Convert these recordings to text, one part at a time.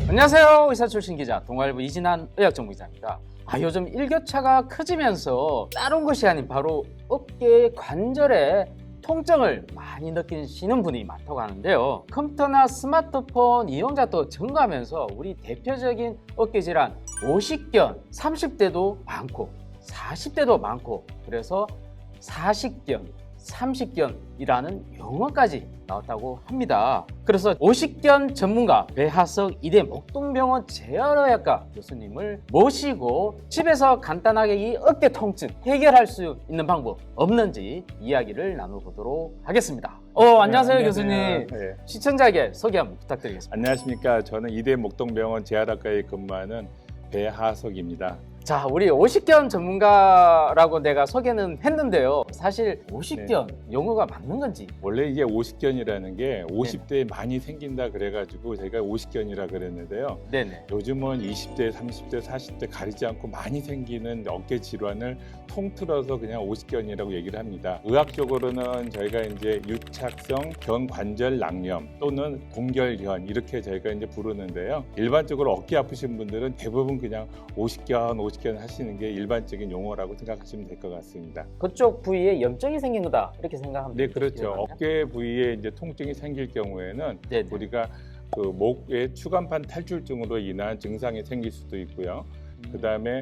안녕하세요. 의사 출신 기자 동아일보 이진한 의학전문기자입니다. 요즘 일교차가 커지면서 다른 것이 아닌 바로 어깨 관절에 통증을 많이 느끼시는 분이 많다고 하는데요. 컴퓨터나 스마트폰 이용자도 증가하면서 우리 대표적인 어깨 질환 50견, 30대도 많고 40대도 많고 그래서 40견, 30견이라는 용어까지 나왔다고 합니다. 그래서 50견 전문가 배하석 이대 목동병원 재활의학과 교수님을 모시고 집에서 간단하게 이 어깨 통증 해결할 수 있는 방법 없는지 이야기를 나눠보도록 하겠습니다. 안녕하세요, 교수님. 네. 시청자에게 소개 한번 부탁드리겠습니다. 안녕하십니까. 저는 이대 목동병원 재활학과에 근무하는 배하석입니다. 자, 우리 50견 전문가라고 내가 소개는 했는데요. 사실 50견 용어가 맞는 건지. 원래 이게 50견이라는 게 50대에 많이 생긴다 그래가지고 제가 50견이라 그랬는데요. 네네. 요즘은 20대, 30대, 40대 가리지 않고 많이 생기는 어깨 질환을 통틀어서 그냥 50견이라고 얘기를 합니다. 의학적으로는 저희가 이제 유착성 견관절 낭염 또는 동결견 이렇게 저희가 이제 부르는데요. 일반적으로 어깨 아프신 분들은 대부분 그냥 50견 하시는 게 일반적인 용어라고 생각하시면 될 것 같습니다. 그쪽 부위에 염증이 생긴 거다 이렇게 생각하면 네, 그렇죠. 되겠네요. 어깨 부위에 이제 통증이 생길 경우에는 네네. 우리가 그 목의 추간판 탈출증으로 인한 증상이 생길 수도 있고요. 그다음에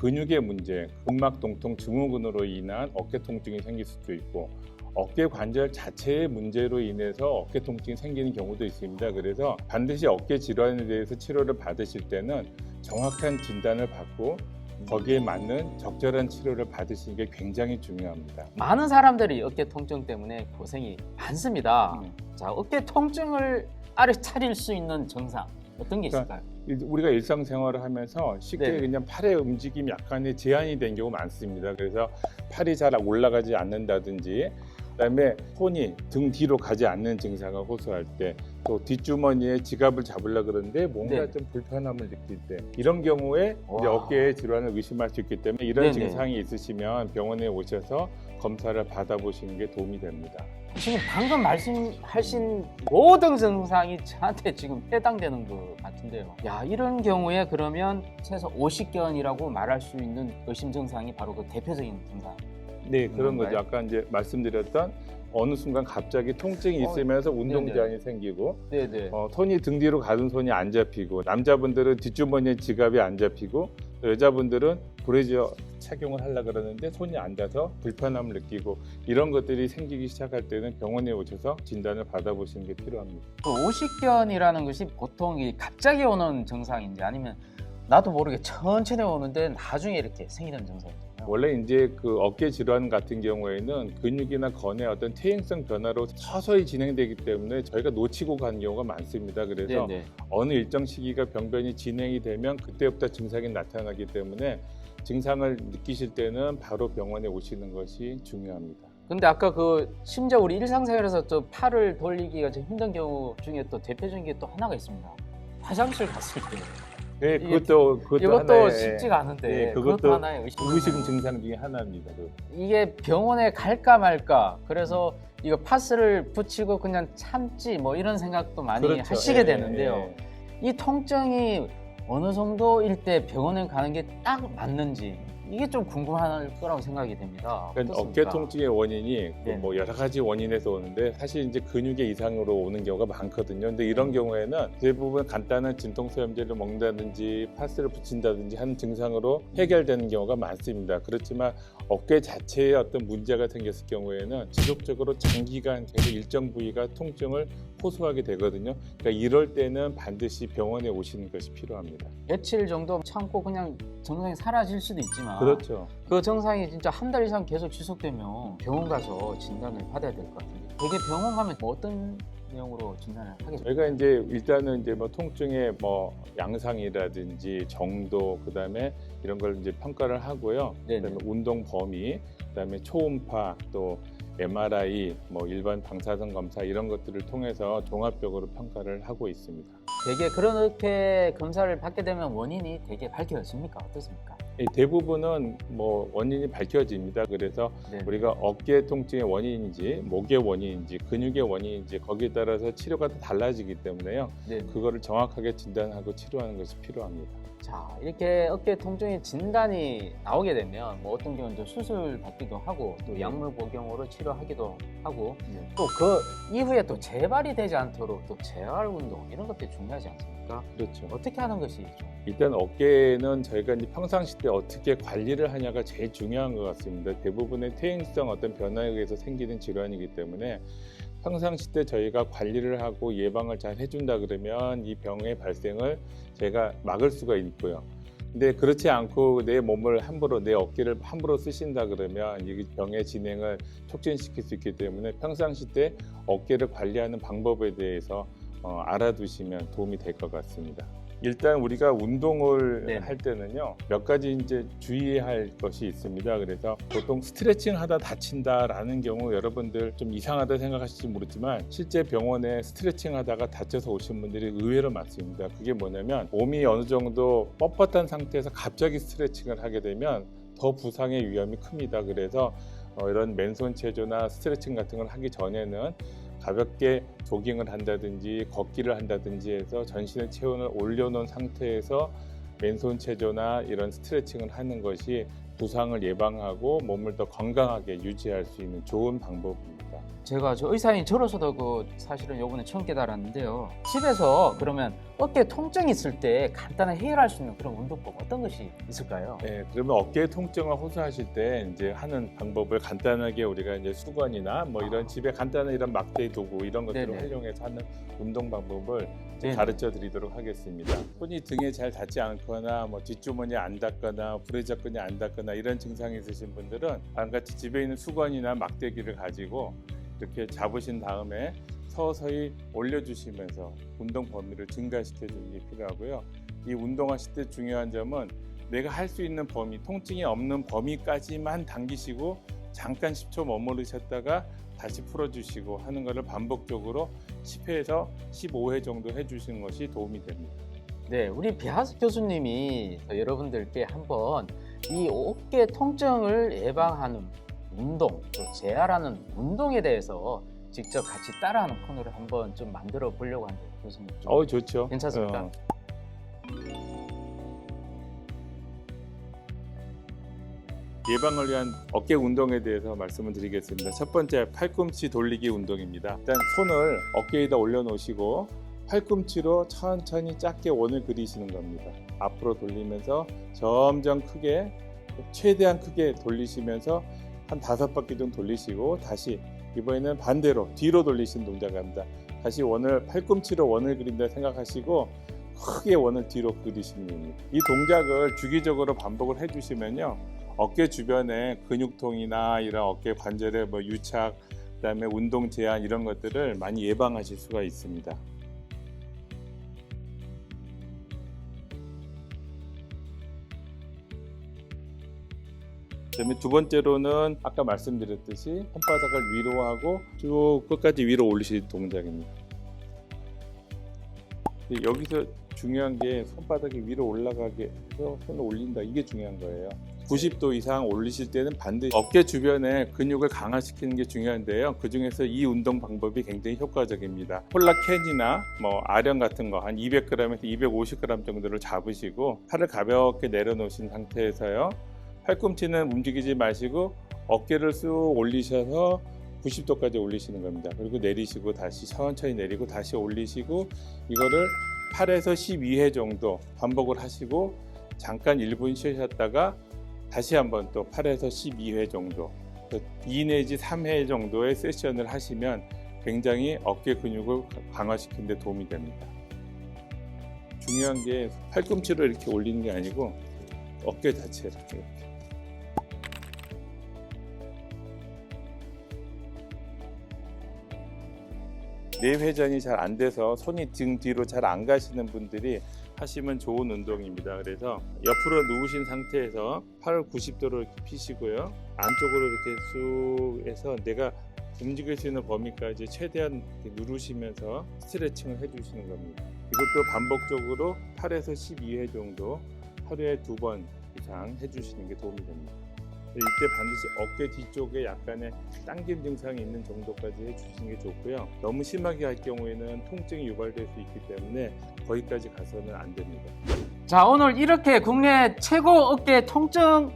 근육의 문제, 근막 동통 증후군으로 인한 어깨 통증이 생길 수도 있고 어깨 관절 자체의 문제로 인해서 어깨 통증이 생기는 경우도 있습니다. 그래서 반드시 어깨 질환에 대해서 치료를 받으실 때는 정확한 진단을 받고 거기에 맞는 적절한 치료를 받으시는 게 굉장히 중요합니다. 많은 사람들이 어깨 통증 때문에 고생이 많습니다. 자, 어깨 통증을 알아차릴 수 있는 증상 어떤 게 있을까요? 우리가 일상생활을 하면서 쉽게 네. 그냥 팔의 움직임이 약간의 제한이 된 경우가 많습니다. 그래서 팔이 잘 올라가지 않는다든지 그다음에 손이 등 뒤로 가지 않는 증상을 호소할 때, 또 뒷주머니에 지갑을 잡으려고 그러는데 뭔가 네. 좀 불편함을 느낄 때, 이런 경우에 이제 와. 어깨의 질환을 의심할 수 있기 때문에 이런 네네. 증상이 있으시면 병원에 오셔서 검사를 받아보시는 게 도움이 됩니다. 지금 방금 말씀하신 모든 증상이 저한테 지금 해당되는 것 같은데요. 야, 이런 경우에 그러면 최소 50견이라고 말할 수 있는 의심 증상이 바로 그 대표적인 증상. 네, 그런 거죠. 그런가요? 아까 이제 말씀드렸던 어느 순간 갑자기 통증이 있으면서 운동 네네. 제한이 생기고 네네. 손이 등 뒤로 가둔 손이 안 잡히고, 남자분들은 뒷주머니에 지갑이 안 잡히고, 여자분들은 브래지어 착용을 하려고 그러는데 손이 안 닿아서 불편함을 느끼고, 이런 것들이 생기기 시작할 때는 병원에 오셔서 진단을 받아보시는 게 필요합니다. 그 50견이라는 것이 보통 이 갑자기 오는 증상인지 아니면 나도 모르게 천천히 오는데 나중에 이렇게 생기는 증상인지. 원래 이제 그 어깨 질환 같은 경우에는 근육이나 건의 어떤 퇴행성 변화로 서서히 진행되기 때문에 저희가 놓치고 가는 경우가 많습니다. 그래서 네네. 어느 일정 시기가 병변이 진행이 되면 그때부터 증상이 나타나기 때문에 증상을 느끼실 때는 바로 병원에 오시는 것이 중요합니다. 근데 아까 그 심지어 우리 일상생활에서 저 팔을 돌리기가 좀 힘든 경우 중에 또 대표적인 게 또 하나가 있습니다. 화장실 갔을 때. 네, 이것도 하나의, 쉽지가 않은데 네, 그것도 하나의 의심 증상 중에 하나입니다. 이게 병원에 갈까 말까 그래서 이거 파스를 붙이고 그냥 참지 뭐 이런 생각도 많이 그렇죠. 하시게 되는데요. 이 통증이 어느 정도일 때 병원에 가는 게 딱 맞는지 이게 좀 궁금할 거라고 생각이 됩니다. 그러니까 어떻습니까? 어깨 통증의 원인이 네. 뭐 여러 가지 원인에서 오는데 사실 이제 근육의 이상으로 오는 경우가 많거든요. 근데 이런 경우에는 대부분 간단한 진통소염제를 먹는다든지 파스를 붙인다든지 하는 증상으로 해결되는 경우가 많습니다. 그렇지만 어깨 자체에 어떤 문제가 생겼을 경우에는 지속적으로 장기간 계속 일정 부위가 통증을 호소하게 되거든요. 그러니까 이럴 때는 반드시 병원에 오시는 것이 필요합니다. 며칠 정도 참고 그냥 증상이 사라질 수도 있지만 그렇죠. 그 증상이 진짜 한 달 이상 계속 지속되면 병원 가서 진단을 받아야 될 것 같은데 되게 병원 가면 뭐 어떤 내용으로 진단을 하게 됩니까? 저희가 이제 일단은 이제 뭐 통증의 뭐 양상이라든지 정도, 그다음에 이런 걸 이제 평가를 하고요. 네네. 그다음에 운동 범위, 그다음에 초음파, 또 MRI, 뭐 일반 방사선 검사 이런 것들을 통해서 종합적으로 평가를 하고 있습니다. 되게 그렇게 검사를 받게 되면 원인이 되게 밝혀집니까? 어떻습니까? 대부분은 뭐 원인이 밝혀집니다. 그래서 네. 우리가 어깨 통증의 원인인지 목의 원인인지 근육의 원인인지 거기에 따라서 치료가 다 달라지기 때문에요. 네. 그거를 정확하게 진단하고 치료하는 것이 필요합니다. 자, 이렇게 어깨 통증의 진단이 나오게 되면 뭐 어떤 경우는 또 수술 받기도 하고 또 약물 복용으로 치료하기도 하고 또 그 이후에 또 재발이 되지 않도록 또 재활 운동 이런 것들이 중요하지 않습니까? 그렇죠. 어떻게 하는 것이 좀 일단 어깨는 저희가 이제 평상시 때 어떻게 관리를 하냐가 제일 중요한 것 같습니다. 대부분의 퇴행성 어떤 변화에 의해서 생기는 질환이기 때문에 평상시 때 저희가 관리를 하고 예방을 잘 해준다 그러면 이 병의 발생을 저희가 막을 수가 있고요. 근데 그렇지 않고 내 몸을 함부로 내 어깨를 함부로 쓰신다 그러면 이 병의 진행을 촉진시킬 수 있기 때문에 평상시 때 어깨를 관리하는 방법에 대해서 알아두시면 도움이 될 것 같습니다. 일단 우리가 운동을 네. 할 때는요 몇 가지 이제 주의할 것이 있습니다. 그래서 보통 스트레칭 하다 다친다라는 경우 여러분들 좀 이상하다 생각하실지 모르지만 실제 병원에 스트레칭 하다가 다쳐서 오신 분들이 의외로 많습니다. 그게 뭐냐면 몸이 어느 정도 뻣뻣한 상태에서 갑자기 스트레칭을 하게 되면 더 부상의 위험이 큽니다. 그래서 이런 맨손 체조나 스트레칭 같은 걸 하기 전에는 가볍게 조깅을 한다든지 걷기를 한다든지 해서 전신의 체온을 올려놓은 상태에서 맨손 체조나 이런 스트레칭을 하는 것이 부상을 예방하고 몸을 더 건강하게 유지할 수 있는 좋은 방법입니다. 제가 저 의사인 저로서도 그 사실은 요번에 처음 깨달았는데요. 집에서 그러면 어깨 통증이 있을 때 간단하게 해결할 수 있는 그런 운동법 어떤 것이 있을까요? 네, 그러면 어깨 통증을 호소하실 때 이제 하는 방법을 간단하게 우리가 이제 수건이나 뭐 이런 집에 간단한 이런 막대 도구 이런 것들을 네네. 활용해서 하는 운동 방법을 이제 네네. 가르쳐 드리도록 하겠습니다. 손이 등에 잘 닿지 않거나 뭐 뒷주머니 안 닿거나 부레잡근이 안 닿거나 이런 증상이 있으신 분들은 같이 집에 있는 수건이나 막대기를 가지고 이렇게 잡으신 다음에 서서히 올려주시면서 운동 범위를 증가시켜 주는 게 필요하고요. 이 운동하실 때 중요한 점은 내가 할 수 있는 범위, 통증이 없는 범위까지만 당기시고 잠깐 10초 머무르셨다가 다시 풀어주시고 하는 것을 반복적으로 10회에서 15회 정도 해주시는 것이 도움이 됩니다. 네, 우리 배하수 교수님이 여러분들께 한번 이 어깨 통증을 예방하는 운동, 또 재활하는 운동에 대해서 직접 같이 따라하는 코너를 한번 좀 만들어 보려고 하는데 교수님 좀 좋죠. 괜찮습니까? 예방을 위한 어깨 운동에 대해서 말씀을 드리겠습니다. 첫 번째, 팔꿈치 돌리기 운동입니다. 일단 손을 어깨에다 올려놓으시고 팔꿈치로 천천히 작게 원을 그리시는 겁니다. 앞으로 돌리면서 점점 크게, 최대한 크게 돌리시면서 한 5바퀴 정도 돌리시고 다시 이번에는 반대로 뒤로 돌리시는 동작을 합니다. 다시 원을 팔꿈치로 원을 그린다 생각하시고 크게 원을 뒤로 그리시는 겁니다. 이 동작을 주기적으로 반복을 해주시면요 어깨 주변에 근육통이나 이런 어깨 관절의 뭐 유착, 그다음에 운동 제한 이런 것들을 많이 예방하실 수가 있습니다. 그다음에 두 번째로는 아까 말씀드렸듯이 손바닥을 위로 하고 쭉 끝까지 위로 올리시는 동작입니다. 여기서 중요한 게 손바닥이 위로 올라가게 해서 손을 올린다. 이게 중요한 거예요. 90도 이상 올리실 때는 반드시 어깨 주변에 근육을 강화시키는 게 중요한데요. 그 중에서 이 운동 방법이 굉장히 효과적입니다. 콜라캔이나 뭐 아령 같은 거 한 200g에서 250g 정도를 잡으시고 팔을 가볍게 내려놓으신 상태에서요. 팔꿈치는 움직이지 마시고 어깨를 쑥 올리셔서 90도까지 올리시는 겁니다. 그리고 내리시고 다시 천천히 내리고 다시 올리시고 이거를 8에서 12회 정도 반복을 하시고 잠깐 1분 쉬셨다가 다시 한번 또 8에서 12회 정도 2 내지 3회 정도의 세션을 하시면 굉장히 어깨 근육을 강화시키는 데 도움이 됩니다. 중요한 게 팔꿈치로 이렇게 올리는 게 아니고 어깨 자체를 이렇게. 내회전이 잘 안 돼서 손이 등 뒤로 잘 안 가시는 분들이 하시면 좋은 운동입니다. 그래서 옆으로 누우신 상태에서 팔을 90도로 이렇게 펴시고요. 안쪽으로 이렇게 쑥 해서 내가 움직일 수 있는 범위까지 최대한 이렇게 누르시면서 스트레칭을 해주시는 겁니다. 이것도 반복적으로 8에서 12회 정도 하루에 2번 이상 해주시는 게 도움이 됩니다. 이때 반드시 어깨 뒤쪽에 약간의 당김 증상이 있는 정도까지 해주시는 게 좋고요. 너무 심하게 할 경우에는 통증이 유발될 수 있기 때문에 거기까지 가서는 안 됩니다. 자, 오늘 이렇게 국내 최고 어깨 통증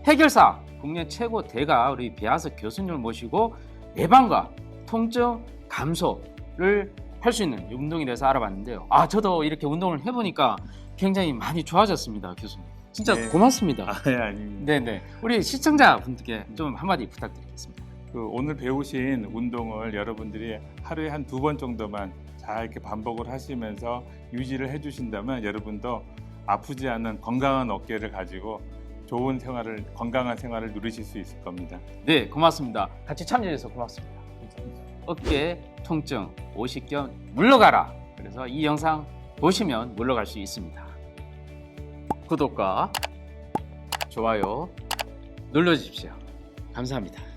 해결사, 국내 최고 대가 우리 배아석 교수님을 모시고 예방과 통증 감소를 할 수 있는 운동에 대해서 알아봤는데요. 저도 이렇게 운동을 해보니까 굉장히 많이 좋아졌습니다, 교수님. 진짜 네. 고맙습니다. 아닙니다. 네네. 우리 시청자분들께 좀 한마디 부탁드리겠습니다. 오늘 배우신 운동을 여러분들이 하루에 한 2번 정도만 잘 이렇게 반복을 하시면서 유지를 해주신다면 여러분도 아프지 않은 건강한 어깨를 가지고 좋은 생활을, 건강한 생활을 누리실 수 있을 겁니다. 네, 고맙습니다. 같이 참여해주셔서 고맙습니다. 어깨 통증 오실 겸 물러가라. 그래서 이 영상 보시면 물러갈 수 있습니다. 구독과 좋아요 눌러주십시오. 감사합니다.